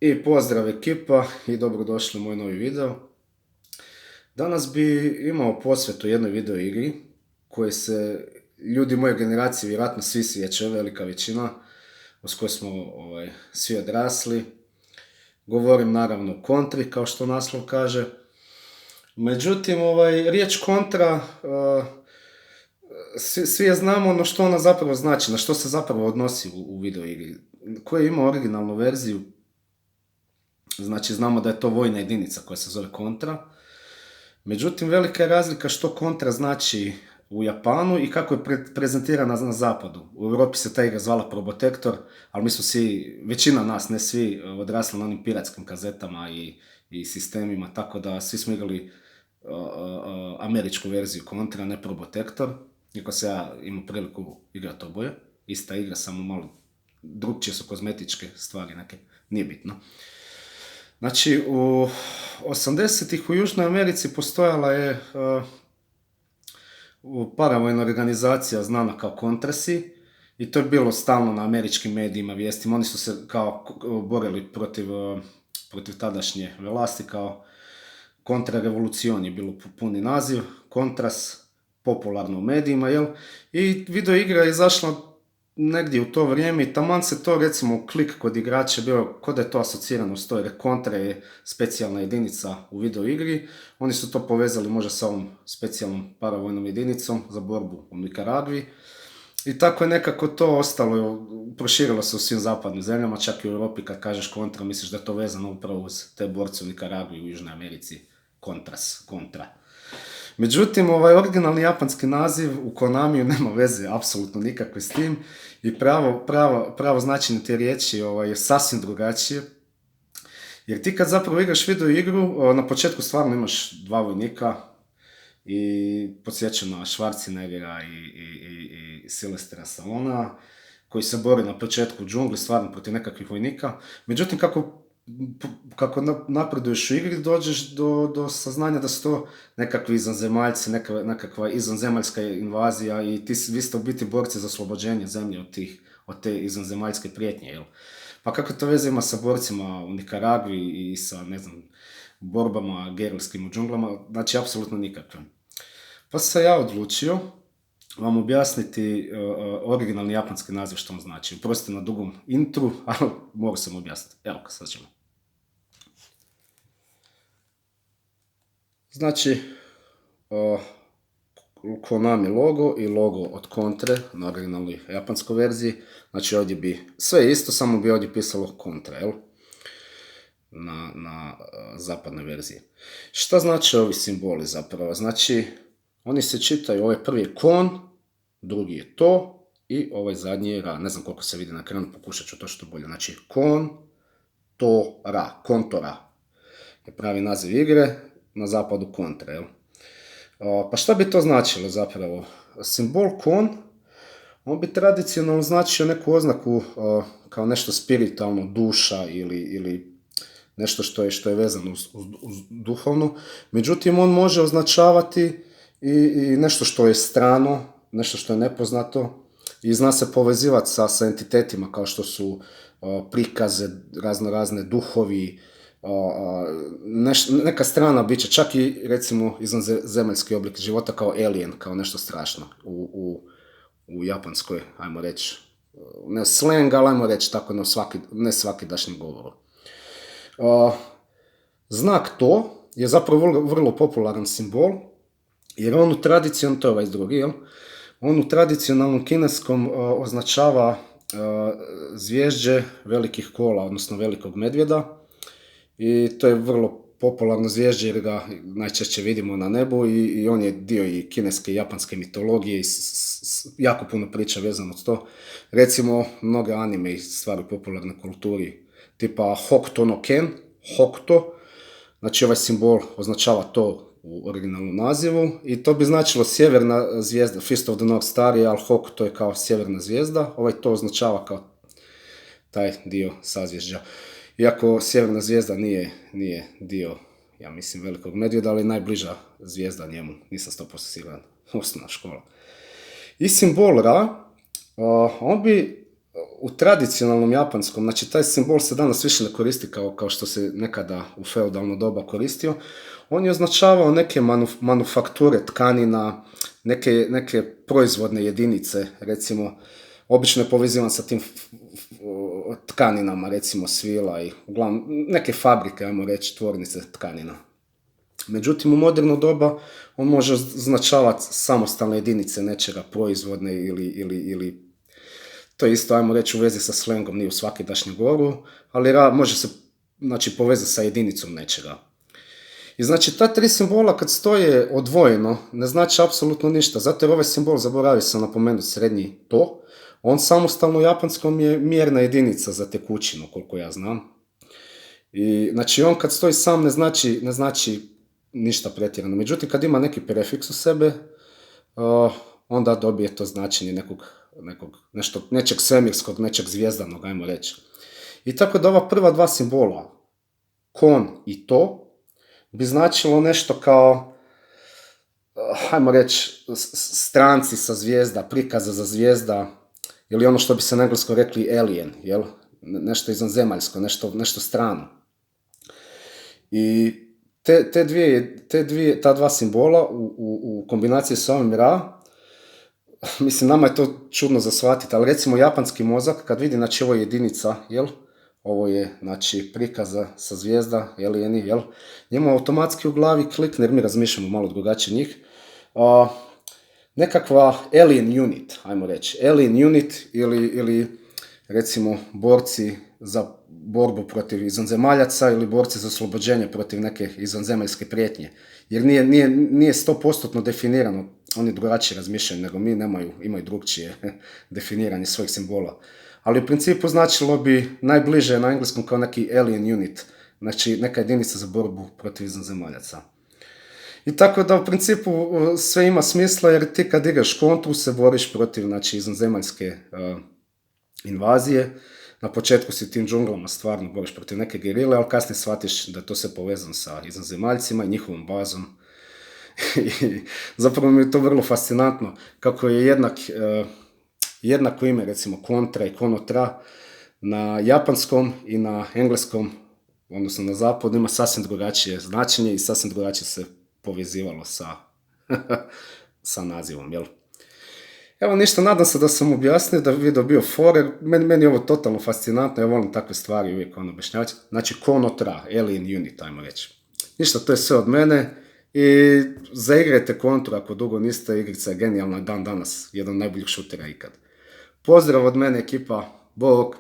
I pozdrav ekipa i dobrodošli u moj novi video. Danas bi imao posvetu jednoj video igri koje se ljudi moje generacije vjerojatno svi sjećaju, velika većina s kojoj smo svi odrasli. Govorim naravno o kontri, kao što naslov kaže. Međutim, riječ kontra, svi je znamo ono što ona zapravo znači, na što se zapravo odnosi u video igri. Ko je imao originalnu verziju, znači znamo da je to vojna jedinica koja se zove kontra. Međutim, velika je razlika što kontra znači u Japanu i kako je prezentirana na zapadu. U Europi se ta igra zvala Probotector, ali mi smo svi, većina nas, ne svi, odrasli na onim piratskim kazetama i sistemima, tako da svi smo igrali američku verziju kontra, ne Probotector. Iako se ja imam priliku igrati oboje, ista igra, samo malo drugčije su kozmetičke stvari neke, nije bitno. Znači, u 80-ih u Južnoj Americi postojala je paravojna organizacija znana kao Contrasi i to je bilo stalno na američkim medijima, vijestima. Oni su se kao borili protiv tadašnje vlasti kao kontrarevolucion je bilo puni naziv, Contras, popularno u medijima, jel? I video igra je izašla negdje u to vrijeme i taman se to, recimo, klik kod igrača bio kod da je to asocirano s to, jer kontra je specijalna jedinica u video igri. Oni su to povezali možda sa ovom specijalnom paravojnom jedinicom za borbu u Nikaragvi. I tako je nekako to ostalo, proširilo se u svim zapadnim zemljama, čak i u Europi kad kažeš kontra, misliš da je to vezano upravo uz te borce u Nikaragvi u Južnoj Americi, kontra. Međutim, originalni japanski naziv u Konamiju nema veze apsolutno nikakve s tim i pravo značenje te riječi je sasvim drugačije. Jer ti kad zapravo igraš video igru, na početku stvarno imaš dva vojnika i podsjećam na Schwarzeneggera i Sylvestra Stallonea koji se bore na početku u džungli stvarno protiv nekakvih vojnika. Međutim, kako napreduješ u igri, dođeš do saznanja da su to nekakvi izvanzemaljci, nekakva izvanzemaljska invazija i vi ste u biti borci za oslobođenje zemlje od te izvanzemaljske prijetnje, jel? Pa kako to veze ima sa borcima u Nikaragvi i sa, ne znam, borbama gerilskim u džunglama? Znači, apsolutno nikakve. Pa sam ja odlučio vam objasniti originalni japanski naziv što on znači. Oprostite na dugom intru, ali mogu sam objasniti. Evo, sad ćemo. Znači, Konami logo i logo od kontre na originalnoj japanskoj verziji. Znači, ovdje bi sve isto, samo bi ovdje pisalo kontra, jel? Na zapadnoj verziji. Šta znači ovi simboli zapravo? Znači, oni se čitaju, ovaj prvi je kon, drugi je to i ovaj zadnji je ra. Ne znam koliko se vidi na ekranu, pokušat ću to što bolje. Znači, kon, to, ra, kontora je pravi naziv igre, na zapadu kontra, jel? Pa šta bi to značilo zapravo? Simbol kon, on bi tradicionalno značio neku oznaku kao nešto spiritualno, duša ili nešto što je vezano uz duhovno. Međutim, on može označavati i nešto što je strano, nešto što je nepoznato i zna se povezivati sa entitetima kao što su prikaze, razne duhovi, neka strana bića, čak i recimo izvanzemaljski oblik života kao alien, kao nešto strašno u japanskoj, ajmo reći, ne slang, ali ajmo reći tako ne svakidašnjem govoru. Znak to je zapravo vrlo popularan simbol, jer on u tradicionalnom, to je ovaj drugi, jel? On u tradicionalnom kineskom označava zvježđe velikih kola, odnosno velikog medvjeda. I to je vrlo popularno zvježđe jer ga najčešće vidimo na nebu i on je dio i kineske i japanske mitologije i jako puno priča vezano s to. Recimo, mnoge anime i stvari u popularnoj kulturi, tipa Hokuto no Ken, Hokuto, znači ovaj simbol označava to u originalnom nazivu i to bi značilo sjeverna zvijezda, Fist of the North Star, ali Hokuto je kao sjeverna zvijezda, ovaj to označava kao taj dio sazvježđa. Iako sjeverna zvijezda nije dio, ja mislim, velikog medvjeda, ali najbliža zvijezda njemu, nisam 100% siguran, osnovna škola. I simbol ra, on bi u tradicionalnom japanskom, znači taj simbol se danas više ne koristi kao što se nekada u feudalno doba koristio. On je označavao neke manufakture tkanina, neke proizvodne jedinice, recimo, obično je povezivan sa tim tkaninama, recimo svila i uglavnom neke fabrike, ajmo reći, tvornice tkanina. Međutim, u moderno doba on može označavati samostalne jedinice nečega, proizvodne ili to je isto, ajmo reći, u vezi sa slengom, nije u svakidašnjem govoru, ali može se, znači, povezati sa jedinicom nečega. I znači, ta tri simbola kad stoje odvojeno, ne znači apsolutno ništa, zato jer ovaj simbol, zaboravio sam napomenuti, srednji to, on samostalno u japanskom je mjerna jedinica za tekućinu, koliko ja znam. I znači, on kad stoji sam ne znači ništa pretjerano. Međutim, kad ima neki prefiks u sebe, onda dobije to značenje nečeg svemirskog, nečeg zvijezdanog, ajmo reći. I tako da ova prva dva simbola, kon i to, bi značilo nešto kao, ajmo reći, stranci sa zvijezda, prikaza za zvijezda, ili ono što bi se na engleskom rekli alien, jel? Nešto izvanzemaljsko, nešto strano. I ta dva simbola u kombinaciji s ovim ra, mislim, nama je to čudno za shvatiti, ali recimo japanski mozak, kad vidi, znači, ovo je jedinica, jel? Ovo je, znači, prikaza sa zvijezda, alijeni, jel? Njemu automatski u glavi klikne, jer mi razmišljamo malo drugačije njih, nekakva alien unit, ajmo reći. Alien unit ili recimo borci za borbu protiv izvanzemaljaca ili borci za oslobođenje protiv neke izvanzemaljske prijetnje. Jer nije 100% definirano, oni drugačije razmišljaju nego mi, imaju drugčije definiranje svojih simbola. Ali u principu značilo bi najbliže na engleskom kao neki alien unit, znači neka jedinica za borbu protiv izvanzemaljaca. I tako da u principu sve ima smisla, jer ti kad igraš kontru se boriš protiv, znači, izvanzemaljske invazije. Na početku si u tim džunglama stvarno boriš protiv neke gerile, ali kasnije shvatiš da to se povezano sa izvanzemaljcima i njihovom bazom. I zapravo mi je to vrlo fascinantno, kako je jednako ime, recimo kontra i konotra, na japanskom i na engleskom, odnosno na zapadu, ima sasvim drugačije značenje i sasvim drugačije se povezivalo sa nazivom, jel? Evo ništa, nadam se da sam objasnio, da bi video bio fore. Meni je ovo totalno fascinantno, ja volim takve stvari uvijek objašnjavati. Znači, konotra, alien unit, ajmo reći. Ništa, to je sve od mene i zaigrajte kontru ako dugo niste, igrica je genijalna dan danas, jedan od najboljih šutera ikad. Pozdrav od mene, ekipa, bok!